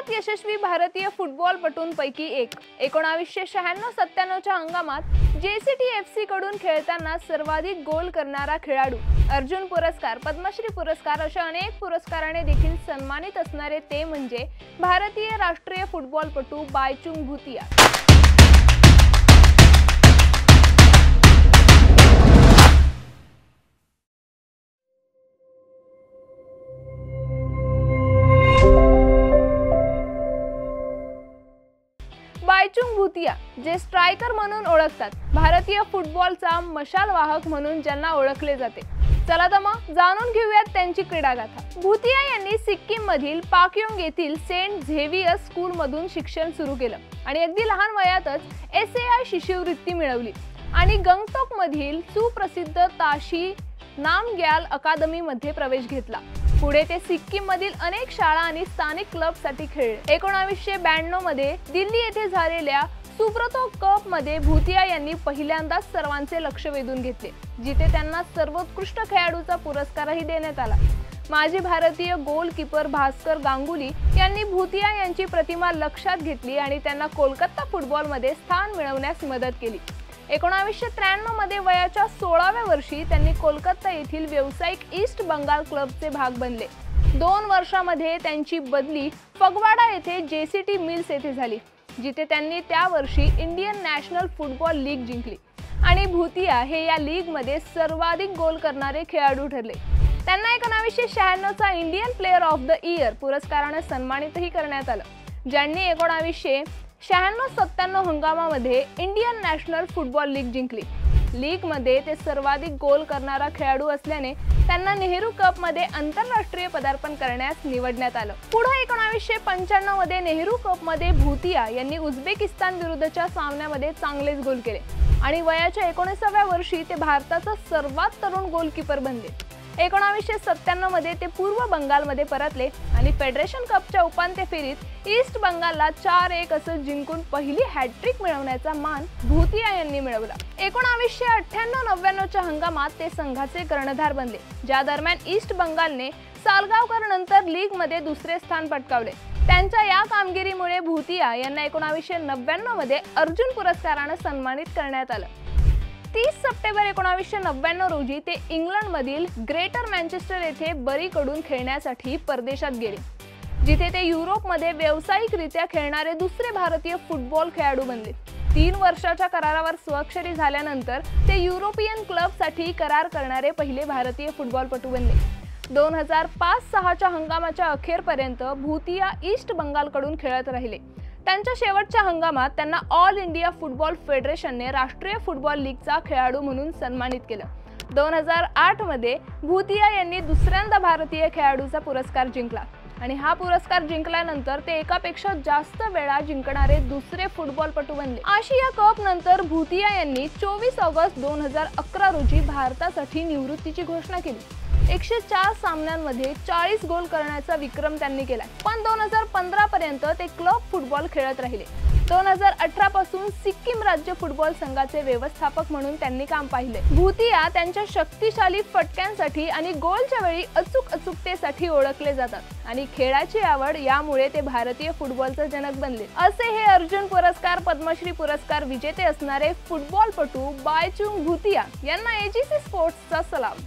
सर्वात यशस्वी भारतीय फुटबॉलपटूंपैकी एक 1996-97 च्या हंगामात JCTFC कडून खेळताना सर्वाधिक गोल करणारा खेळाडू, अर्जुन पुरस्कार, पद्मश्री पुरस्कार अशा अनेक पुरस्काराने देखील सन्मानित असणारे ते म्हणजे भारतीय राष्ट्रीय फुटबॉलपटू बायचुंग भूतिया। बायचुंग भूतिया, जे स्ट्रायकर म्हणून ओळखतात, भारतीय फुटबॉलचा मशाल वाहक म्हणून ज्यांना ओळखले जाते। चला तर मग जाणून घेऊयात त्यांची क्रीडागाथा। भूतिया यांनी सिक्कीम मधील पाक्योंग येथील सेंट झेवियर्स स्कूल मधून शिक्षण सुरू केलं आणि अगदी लहान वयातच SAI शिष्यवृत्ती मिळवली आणि गंगटोक मधील सुप्रसिद्ध ताशी नामग्याल अकादमी मध्ये प्रवेश घेतला। पुढे ते सिक्कीम मधील अनेक शाळा आणि स्थानिक क्लब साठी खेळले। 1992 मध्ये दिल्ली येथे झालेल्या सुब्रतो कप मध्ये भूतिया यांनी पहिल्यांदाच सर्वांचे लक्ष वेधून घेतले, जिथे त्यांना सर्वोत्कृष्ट खेळाडूचा पुरस्कारही देण्यात आला। माजी भारतीय गोलकीपर भास्कर गांगुली यांनी भूतिया यांची प्रतिमा लक्षात घेतली आणि त्यांना कोलकाता फुटबॉल मध्ये स्थान मिळवण्यास मदत केली। 1993 मध्ये वयाच्या 16व्या वर्षी त्यांनी कोलकाता येथील व्यावसायिक ईस्ट बंगाल क्लबचे भाग बनले। 2 वर्षांमध्ये त्यांची बदली फगवाडा येथे JCT मिल्स येथे झाली, जिथे त्यांनी त्या वर्षी इंडियन नॅशनल फुटबॉल लीग जिंकली आणि भूतिया हे या लीग मध्ये सर्वाधिक गोल करणारे खेळाडू ठरले। त्यांना 1996 चा Indian player of the year पुरस्काराने सन्मानितही करण्यात आलं, ज्यांनी 1996-97 हंगामामध्ये इंडियन नॅशनल फुटबॉल लीग जिंकली। लीग मध्ये ते सर्वाधिक गोल करणारा खेळाडू असल्याने त्यांना नेहरू कप मध्ये आंतरराष्ट्रीय पदार्पण करण्यास निवडण्यात आलं। पुढे 1995 मध्ये नेहरू कप मध्ये भूतिया यांनी उझबेकिस्तान विरुद्धच्या सामन्यामध्ये चांगलेच गोल केले आणि वयाच्या 19व्या वर्षी ते भारताचा सर्वात तरुण गोलकीपर बनले। 1997 मध्ये ते पूर्व बंगालमध्ये परतले आणि फेडरेशन कपच्या उपांत्य फेरीत ईस्ट बंगालला 4-1 असं जिंकून पहिली हॅट्रिक मिळवण्याचा मान भूतिया यांनी मिळवला। 1998-99 च्या हंगामात ते संघाचे कर्णधार बनले, ज्या दरम्यान ईस्ट बंगालने सालगावकर नंतर लीग मध्ये दुसरे स्थान पटकावले। त्यांच्या या कामगिरीमुळे भूतिया यांना 1999 मध्ये अर्जुन पुरस्काराने सन्मानित करण्यात आलं। 30 सप्टेंबर 1999 रोजी ते इंग्लंड मधील ग्रेटर मँचेस्टर येथे बरीकडून खेळण्यासाठी परदेशात गेले, जिथे ते युरोपमध्ये व्यावसायिकरित्या खेळणारे दुसरे भारतीय फुटबॉल खेळाडू बनले। 3 वर्षाच्या करारावर स्वाक्षरी झाल्यानंतर ते युरोपियन क्लबसाठी करार करणारे पहिले भारतीय फुटबॉलपटू बनले। 2005-06 च्या हंगामाच्या अखेरपर्यंत भूतिया ईस्ट बंगालकडून खेळत राहिले। त्यांच्या शेवटच्या हंगामात त्यांना ऑल इंडिया फुटबॉल फेडरेशनने राष्ट्रीय फुटबॉल लीगचा खेळाडू म्हणून सन्मानित केलं। 2008 मध्ये भूतिया यांनी दुसऱ्यांदा भारतीय खेळाडूचा पुरस्कार जिंकला आणि हा पुरस्कार जिंकल्यानंतर ते एकापेक्षा जास्त वेळा जिंकणारे दुसरे फुटबॉलपटू बनले। आशिया कप नंतर भूतिया यांनी 24 ऑगस्ट 2011 रोजी भारतासाठी निवृत्तीची घोषणा केली। 104 सामन्यांमध्ये 40 गोल करण्याचा विक्रम त्यांनी केला, पण 2015 पर्यंत ते क्लब फुटबॉल खेळत राहिले। 2018 पासून सिक्कीम राज्य फुटबॉल संघाचे व्यवस्थापक म्हणून त्यांनी काम पाहिले। भूतिया त्यांच्या शक्तिशाली फटक्यांसाठी आणि गोलच्या वेळी अचूकतेसाठी ओळखले जातात आणि खेळाची आवड यामुळे ते भारतीय फुटबॉलचे जनक बनले। असे हे अर्जुन पुरस्कार, पद्मश्री पुरस्कार विजेते असणारे फुटबॉलपटू बायचुंग भूतिया यांना AGC स्पोर्ट्सचा सलाम।